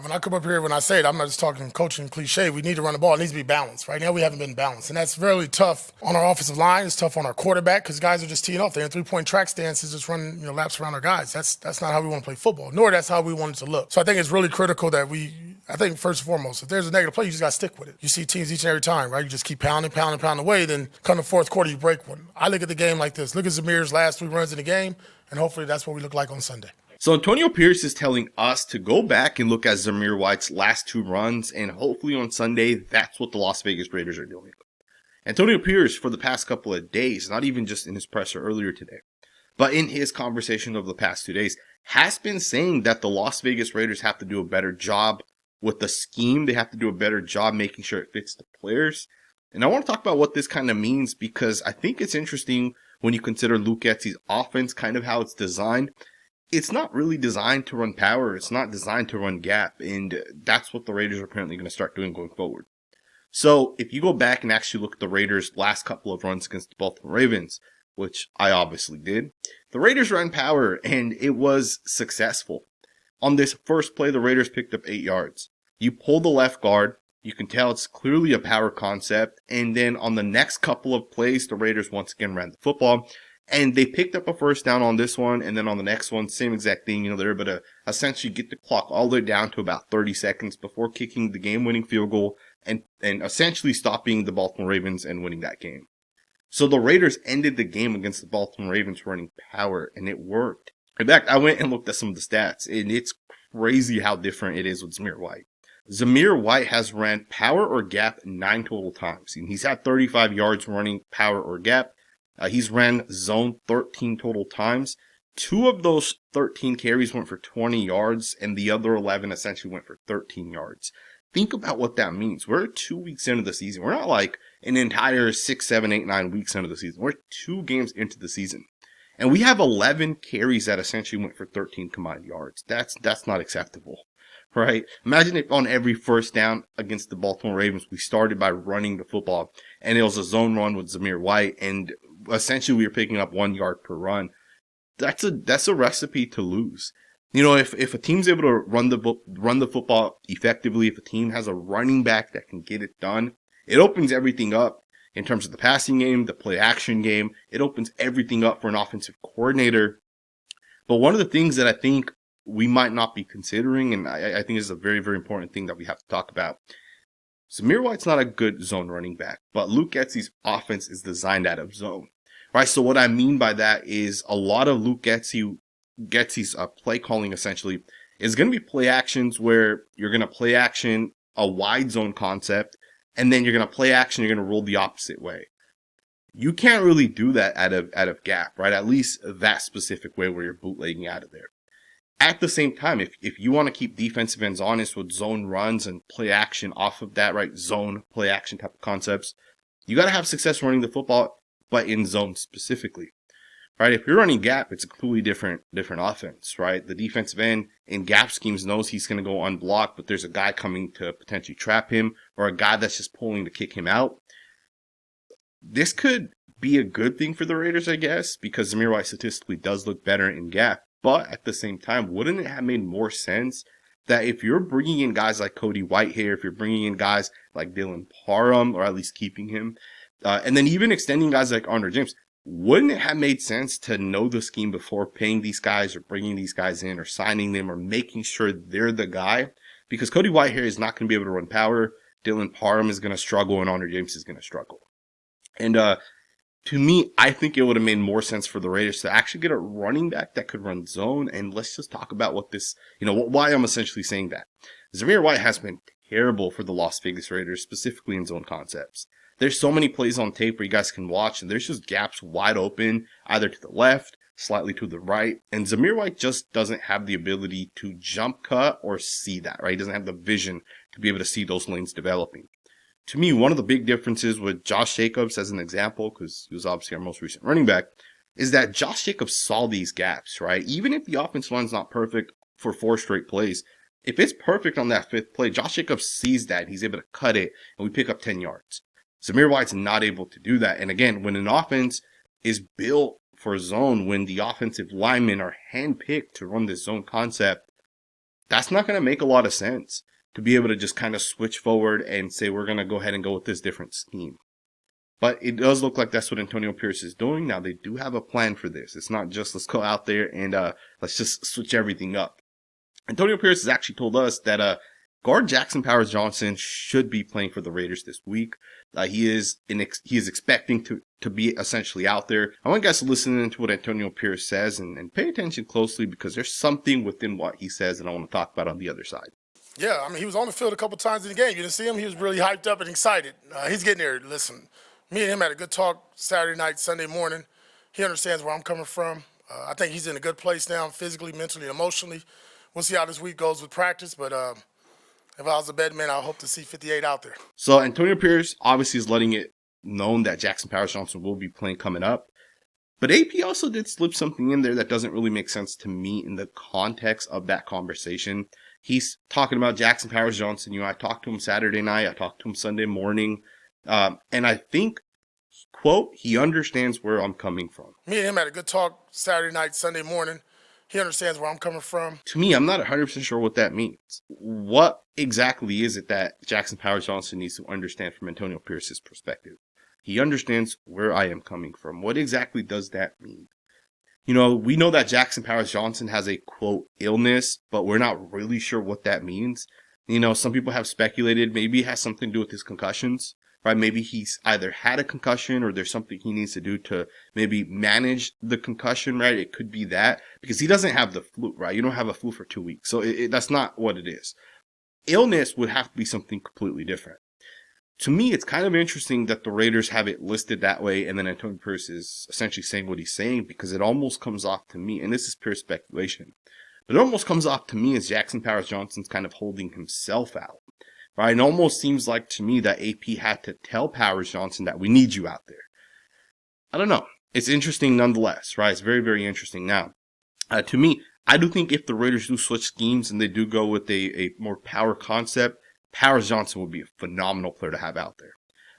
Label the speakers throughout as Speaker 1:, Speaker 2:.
Speaker 1: When I come up here, when I say it, I'm not just talking coaching cliche. We need to run the ball. It needs to be balanced. Right now, we haven't been balanced. And that's really tough on our offensive line. It's tough on our quarterback because guys are just teeing off. They're in three-point track stances, just running laps around our guys. That's not how we want to play football, nor that's how we want it to look. So I think it's really critical that I think first and foremost, if there's a negative play, you just got to stick with it. You see teams each and every time, right? You just keep pounding away, then come the fourth quarter, you break one. I look at the game like this. Look at Zamir's last 3 runs in the game, and hopefully that's what we look like on Sunday.
Speaker 2: So Antonio Pierce is telling us to go back and look at Zamir White's last 2 runs, and hopefully on Sunday, that's what the Las Vegas Raiders are doing. Antonio Pierce, for the past couple of days, not even just in his presser earlier today, but in his conversation over the past 2 days, has been saying that the Las Vegas Raiders have to do a better job with the scheme. They have to do a better job making sure it fits the players. And I want to talk about what this kind of means because I think it's interesting when you consider Luke Getsy's offense, kind of how it's designed. It's not really designed to run power. It's not designed to run gap. And that's what the Raiders are apparently going to start doing going forward. So if you go back and actually look at the Raiders' last couple of runs against the Baltimore Ravens, which I obviously did, the Raiders ran power and it was successful. On this first play, the Raiders picked up 8 yards. You pull the left guard. You can tell it's clearly a power concept. And then on the next couple of plays, the Raiders once again ran the football. And they picked up a first down on this one, and then on the next one, same exact thing. They're able to essentially get the clock all the way down to about 30 seconds before kicking the game-winning field goal and essentially stopping the Baltimore Ravens and winning that game. So the Raiders ended the game against the Baltimore Ravens running power, and it worked. In fact, I went and looked at some of the stats, and it's crazy how different it is with Zamir White. Zamir White has ran power or gap 9 total times, and he's had 35 yards running power or gap. He's ran zone 13 total times. 2 of those 13 carries went for 20 yards, and the other 11 essentially went for 13 yards. Think about what that means. We're 2 weeks into the season. We're not like an entire 6, 7, 8, 9 weeks into the season. We're 2 games into the season. And we have 11 carries that essentially went for 13 combined yards. That's not acceptable, right? Imagine if on every first down against the Baltimore Ravens, we started by running the football, and it was a zone run with Zamir White, and essentially we were picking up 1 yard per run. That's a recipe to lose. If a team's able to run the football effectively, if a team has a running back that can get it done, it opens everything up in terms of the passing game, the play action game. It opens everything up for an offensive coordinator. But one of the things that I think we might not be considering, and I think is a very, very important thing that we have to talk about, Zamir White's not a good zone running back, but Luke Getsy's offense is designed out of zone. Right, so what I mean by that is a lot of Luke Getsy's play calling essentially is going to be play actions where you're going to play action a wide zone concept, and then you're going to play action, you're going to roll the opposite way. You can't really do that out of gap, right? At least that specific way where you're bootlegging out of there. At the same time, if you want to keep defensive ends honest with zone runs and play action off of that, right? Zone, play action type of concepts, you got to have success running the football, but in zone specifically, right? If you're running gap, it's a completely different offense, right? The defensive end in gap schemes knows he's going to go unblocked, but there's a guy coming to potentially trap him or a guy that's just pulling to kick him out. This could be a good thing for the Raiders, I guess, because Zamir White statistically does look better in gap. But at the same time, wouldn't it have made more sense that if you're bringing in guys like Cody Whitehair, if you're bringing in guys like Dylan Parham, or at least keeping him, and then even extending guys like Andre James, wouldn't it have made sense to know the scheme before paying these guys or bringing these guys in or signing them or making sure they're the guy? Because Cody Whitehair is not going to be able to run power. Dylan Parham is going to struggle, and Andre James is going to struggle. And to me, I think it would have made more sense for the Raiders to actually get a running back that could run zone. And let's just talk about what this, why I'm essentially saying that. Zamir White has been terrible for the Las Vegas Raiders, specifically in zone concepts. There's so many plays on tape where you guys can watch, and there's just gaps wide open, either to the left, slightly to the right. And Zamir White just doesn't have the ability to jump cut or see that, right? He doesn't have the vision to be able to see those lanes developing. To me, one of the big differences with Josh Jacobs, as an example, because he was obviously our most recent running back, is that Josh Jacobs saw these gaps, right? Even if the offensive line's not perfect for 4 straight plays, if it's perfect on that 5th play, Josh Jacobs sees that, he's able to cut it, and we pick up 10 yards. Zamir White's not able to do that. And again, when an offense is built for zone, when the offensive linemen are handpicked to run this zone concept, that's not going to make a lot of sense to be able to just kind of switch forward and say, we're going to go ahead and go with this different scheme. But it does look like that's what Antonio Pierce is doing. Now, they do have a plan for this. It's not just let's go out there and let's just switch everything up. Antonio Pierce has actually told us that guard Jackson Powers-Johnson should be playing for the Raiders this week. He is expecting to be essentially out there. I want you guys to listen to what Antonio Pierce says and pay attention closely, because there's something within what he says that I want to talk about on the other side.
Speaker 1: Yeah, I mean, he was on the field a couple times in the game. You didn't see him? He was really hyped up and excited. He's getting there. Listen, me and him had a good talk Saturday night, Sunday morning. He understands where I'm coming from. I think he's in a good place now, physically, mentally, emotionally. We'll see how this week goes with practice, but if I was a betting man, I hope to see 58 out there.
Speaker 2: So Antonio Pierce obviously is letting it known that Jackson Powers-Johnson will be playing coming up. But AP also did slip something in there that doesn't really make sense to me in the context of that conversation. He's talking about Jackson Powers-Johnson. I talked to him Saturday night. I talked to him Sunday morning. And I think, quote, he understands where I'm coming from.
Speaker 1: Me and him had a good talk Saturday night, Sunday morning. He understands where I'm coming from.
Speaker 2: To me, I'm not 100% sure what that means. What exactly is it that Jackson Powers-Johnson needs to understand from Antonio Pierce's perspective? He understands where I am coming from. What exactly does that mean? We know that Jackson Powers-Johnson has a, quote, illness, but we're not really sure what that means. Some people have speculated maybe it has something to do with his concussions, right? Maybe he's either had a concussion or there's something he needs to do to maybe manage the concussion, right? It could be that, because he doesn't have the flu, right? You don't have a flu for 2 weeks. So that's not what it is. Illness would have to be something completely different. To me, it's kind of interesting that the Raiders have it listed that way, and then Antonio Pierce is essentially saying what he's saying, because it almost comes off to me, and this is pure speculation, but it almost comes off to me as Jackson Powers-Johnson's kind of holding himself out, right? It almost seems like to me that AP had to tell Powers-Johnson that we need you out there. I don't know. It's interesting nonetheless, right? It's very, very interesting. Now, to me, I do think if the Raiders do switch schemes and they do go with a more power concept, Powers-Johnson would be a phenomenal player to have out there.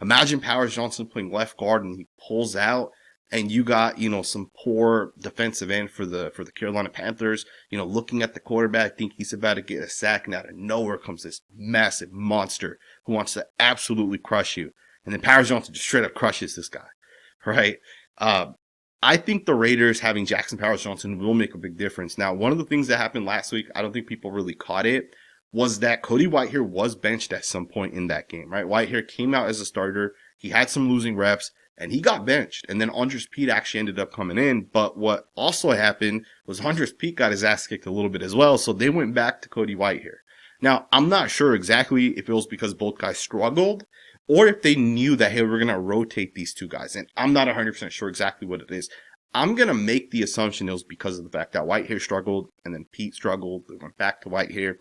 Speaker 2: Imagine Powers-Johnson playing left guard and he pulls out, and you got, some poor defensive end for the Carolina Panthers, looking at the quarterback, think he's about to get a sack, and out of nowhere comes this massive monster who wants to absolutely crush you. And then Powers-Johnson just straight up crushes this guy, right? I think the Raiders having Jackson Powers-Johnson will make a big difference. Now, one of the things that happened last week, I don't think people really caught it, was that Cody Whitehair was benched at some point in that game, right? Whitehair came out as a starter. He had some losing reps, and he got benched. And then Andres Pete actually ended up coming in. But what also happened was Andres Pete got his ass kicked a little bit as well, so they went back to Cody Whitehair. Now, I'm not sure exactly if it was because both guys struggled, or if they knew that, hey, we're going to rotate these two guys. And I'm not 100% sure exactly what it is. I'm going to make the assumption it was because of the fact that Whitehair struggled, and then Pete struggled. They went back to Whitehair.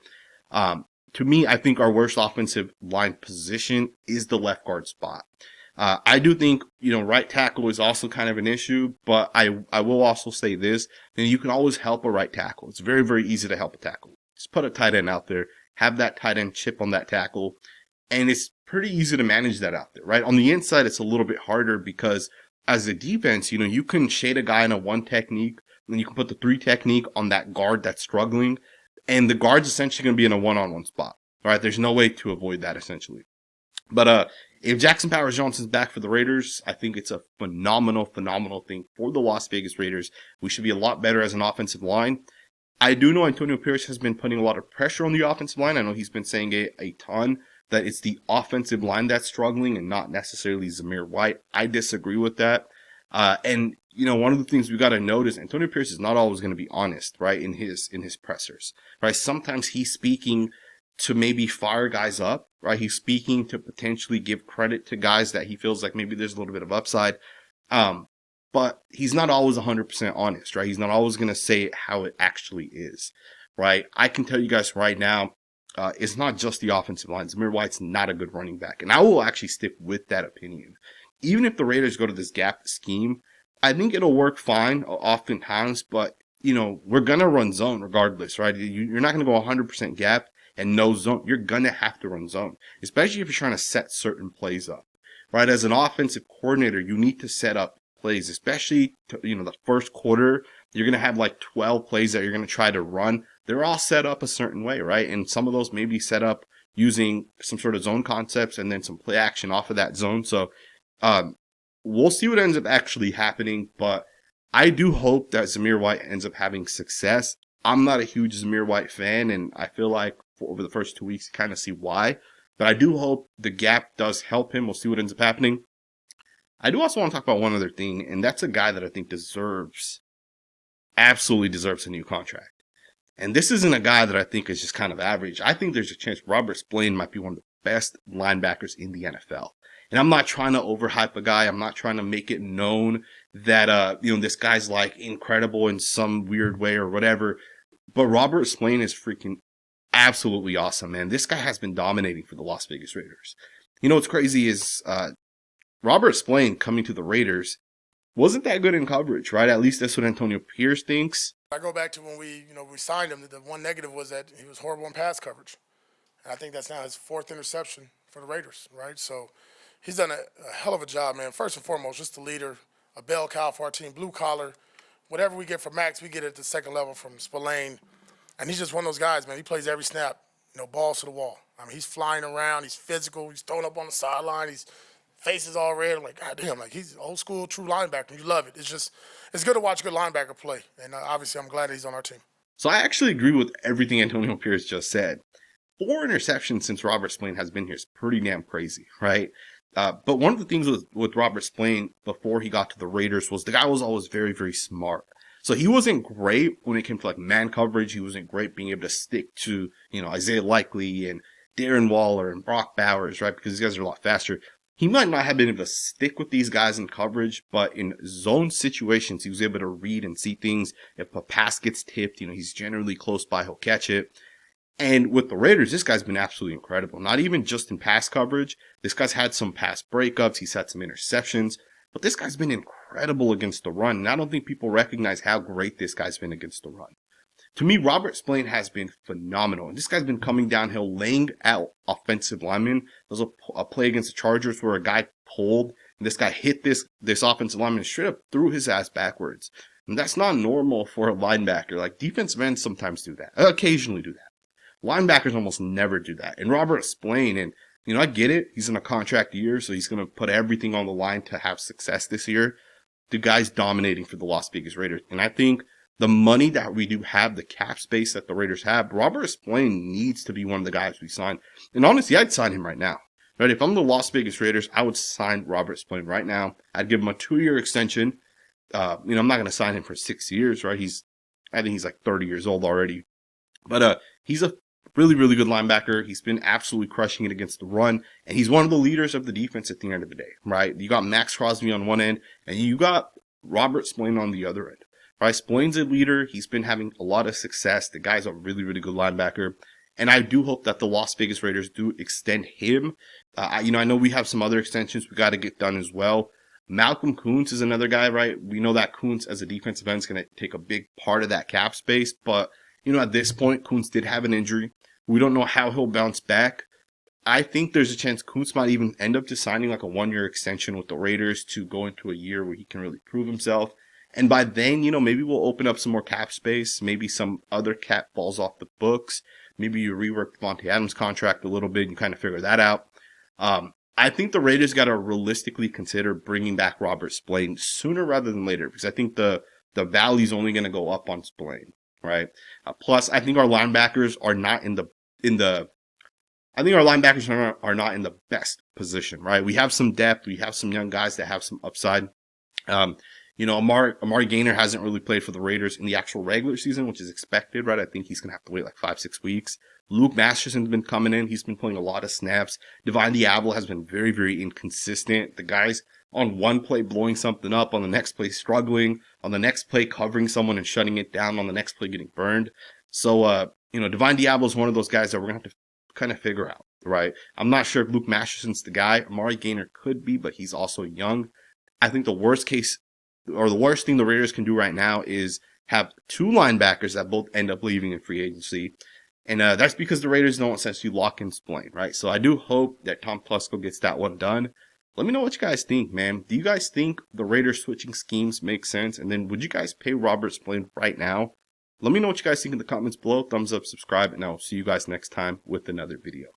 Speaker 2: To me, I think our worst offensive line position is the left guard spot. I do think, right tackle is also kind of an issue, but I will also say this, you can always help a right tackle. It's very, very easy to help a tackle. Just put a tight end out there, have that tight end chip on that tackle, and it's pretty easy to manage that out there, right? On the inside, it's a little bit harder because as a defense, you can shade a guy in a 1 technique, and you can put the 3 technique on that guard that's struggling, and the guard's essentially going to be in a 1-on-1 spot, right? There's no way to avoid that, essentially. But if Jackson Powers-Johnson's back for the Raiders, I think it's a phenomenal thing for the Las Vegas Raiders. We should be a lot better as an offensive line. I do know Antonio Pierce has been putting a lot of pressure on the offensive line. I know he's been saying a ton that it's the offensive line that's struggling and not necessarily Zamir White. I disagree with that. And one of the things we got to notice, Antonio Pierce is not always going to be honest, right, in his pressers, right? Sometimes he's speaking to maybe fire guys up, right? He's speaking to potentially give credit to guys that he feels like maybe there's a little bit of upside. But he's not always 100% honest, right? He's not always going to say how it actually is, right? I can tell you guys right now, it's not just the offensive line. Zamir White's not a good running back. And I will actually stick with that opinion. Even if the Raiders go to this gap scheme, I think it'll work fine oftentimes, but, we're going to run zone regardless, right? You're not going to go 100% gap and no zone. You're going to have to run zone, especially if you're trying to set certain plays up, right? As an offensive coordinator, you need to set up plays, especially to, the first quarter. You're going to have like 12 plays that you're going to try to run. they're all set up a certain way, right? And some of those may be set up using some sort of zone concepts and then some play action off of that zone. So we'll see what ends up actually happening, but I do hope that Zamir White ends up having success. I'm not a huge Zamir White fan, and I feel like over the first 2 weeks, you kind of see why. But I do hope the gap does help him. We'll see what ends up happening. I do also want to talk about one other thing, and that's a guy that I think absolutely deserves a new contract. And this isn't a guy that I think is just kind of average. I think there's a chance Robert Spillane might be one of the best linebackers in the NFL. And I'm not trying to overhype a guy. I'm not trying to make it known that, this guy's like incredible in some weird way or whatever. But Robert Spillane is freaking absolutely awesome, man. This guy has been dominating for the Las Vegas Raiders. You know what's crazy is, Robert Spillane coming to the Raiders wasn't that good in coverage, right? At least that's what Antonio Pierce thinks.
Speaker 1: I go back to when we signed him. The one negative was that he was horrible in pass coverage. And I think that's now his 4th interception for the Raiders, right? So he's done a hell of a job, man. First and foremost, just the leader, a bell cow for our team, blue collar. Whatever we get from Maxx, we get it at the second level from Spillane. And he's just one of those guys, man. He plays every snap, balls to the wall. I mean, he's flying around. He's physical. He's throwing up on the sideline. His face is all red. I'm like, God damn, like he's old school, true linebacker. And you love it. It's good to watch a good linebacker play. And obviously, I'm glad that he's on our team.
Speaker 2: So I actually agree with everything Antonio Pierce just said. 4 interceptions since Robert Spillane has been here is pretty damn crazy, right? But one of the things with Robert Spillane before he got to the Raiders was the guy was always very, very smart. So he wasn't great when it came to like man coverage. He wasn't great being able to stick to, Isaiah Likely and Darren Waller and Brock Bowers, right? Because these guys are a lot faster. He might not have been able to stick with these guys in coverage, but in zone situations, he was able to read and see things. If a pass gets tipped, he's generally close by, he'll catch it. And with the Raiders, this guy's been absolutely incredible. Not even just in pass coverage. This guy's had some pass breakups. He's had some interceptions. But this guy's been incredible against the run. And I don't think people recognize how great this guy's been against the run. To me, Robert Spillane has been phenomenal. And this guy's been coming downhill, laying out offensive linemen. There was a play against the Chargers where a guy pulled, and this guy hit this offensive lineman and straight up threw his ass backwards. And that's not normal for a linebacker. Like, defensive ends sometimes do that. Occasionally do that. Linebackers almost never do that. And Robert Spillane, and I get it. He's in a contract year, so he's going to put everything on the line to have success this year. The guy's dominating for the Las Vegas Raiders. And I think the money that we do have, the cap space that the Raiders have, Robert Spillane needs to be one of the guys we sign. And honestly, I'd sign him right now. Right? If I'm the Las Vegas Raiders, I would sign Robert Spillane right now. I'd give him a 2-year extension. I'm not going to sign him for 6 years, right? I think he's like 30 years old already. But he's a really, really good linebacker. He's been absolutely crushing it against the run. And he's one of the leaders of the defense at the end of the day, right? You got Maxx Crosby on one end, and you got Robert Spillane on the other end. Right? Spillane's a leader. He's been having a lot of success. The guy's a really, really good linebacker. And I do hope that the Las Vegas Raiders do extend him. I know we have some other extensions we got to get done as well. Malcolm Koonce is another guy, right? We know that Koonce as a defensive end is going to take a big part of that cap space. But, at this point, Koonce did have an injury. We don't know how he'll bounce back. I think there's a chance Koonce might even end up just signing like a 1-year extension with the Raiders to go into a year where he can really prove himself. And by then, maybe we'll open up some more cap space. Maybe some other cap falls off the books. Maybe you rework Devontae Adams' contract a little bit and you kind of figure that out. I think the Raiders got to realistically consider bringing back Robert Spillane sooner rather than later, because I think the value's only going to go up on Spillane, right? Plus, I think our linebackers are not in the best position, right? We have some depth. We have some young guys that have some upside. Amari Gainer hasn't really played for the Raiders in the actual regular season, which is expected, right? I think he's going to have to wait like 5-6 weeks. Luke Masterson's been coming in. He's been playing a lot of snaps. Divine Diablo has been very, very inconsistent. The guy's on one play blowing something up, on the next play struggling, on the next play covering someone and shutting it down, on the next play getting burned. So, Divine Diablo is one of those guys that we're going to have to kind of figure out, right? I'm not sure if Luke Masterson's the guy. Amari Gainer could be, but he's also young. I think the worst thing the Raiders can do right now is have 2 linebackers that both end up leaving in free agency. And that's because the Raiders don't essentially lock in Spillane, right? So I do hope that Tom Telesco gets that one done. Let me know what you guys think, man. Do you guys think the Raiders switching schemes make sense? And then would you guys pay Robert Spillane right now? Let me know what you guys think in the comments below. Thumbs up, subscribe, and I'll see you guys next time with another video.